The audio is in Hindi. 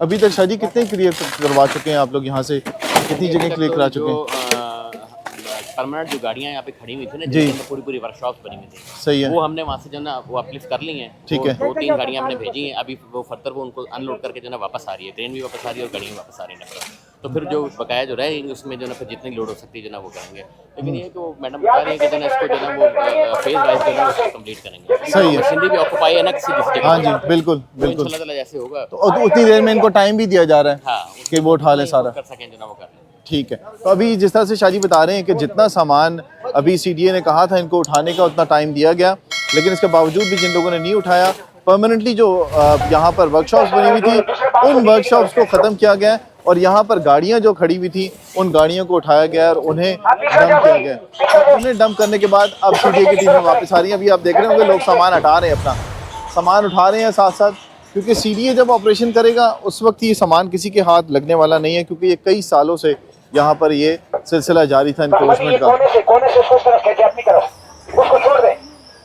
अभी तक शादी कितने क्लियर करवा चुके हैं आप लोग यहाँ से, कितनी जगह क्लियर करा चुके हैं? परमानेंट जो गाड़ियाँ यहाँ पे खड़ी हुई थी ना, जी। जिनके अंदर पूरी वर्कशॉप बनी हुई थी, सही है, वो हमने वहाँ से जो ना वो अपलिफ्ट कर ली हैं। ठीक है। 2-3 गाड़ियाँ हमने भेजी हैं, अभी वो फर्दर वो उनको अनलोड करके जो ना वापस आ रही है, ट्रेन भी वापस आ रही है और गाड़ी भी वापस आ रही है। तो फिर जो बकाया जो रहेंगे उसमें जो ना फिर जितनी लोड हो सकती है जो ना वो करेंगे। लेकिन ये तो मैडम बता रही है कि जो ना इसको जो ना वो फेज वाइज जो है वो कंप्लीट करेंगे। सही है। मशीनरी भी ऑक्यूपाई है ना किसी जगह। हाँ जी, बिल्कुल बिल्कुल। इंशाल्लाह ताला जैसे होगा तो उतनी देर में इनको टाइम भी दिया जा रहा है हाँ कि वो उठा लें सारा, कर सकें जो ना वो कर लें। ठीक है। तो अभी जिस तरह से शाजी बता रहे हैं कि जितना सामान अभी CDA ने कहा था इनको उठाने का उतना टाइम दिया गया, लेकिन इसके बावजूद भी जिन लोगों ने नहीं उठाया, परमानेंटली जो यहाँ पर वर्कशॉप्स बनी हुई थी उन वर्कशॉप्स को ख़त्म किया गया और यहाँ पर गाड़ियाँ जो खड़ी हुई थी उन गाड़ियों को उठाया गया और उन्हें डंप किया गया। और उन्हें डंप करने के बाद अब CDA की टीमें वापस आ रही हैं। अभी आप देख रहे होंगे लोग सामान हटा रहे हैं, अपना सामान उठा रहे हैं साथ साथ, क्योंकि CDA जब ऑपरेशन करेगा उस वक्त ये सामान किसी के हाथ लगने वाला नहीं है, क्योंकि ये कई सालों से यहाँ पर ये सिलसिला जारी था इनक्रोचमेंट का।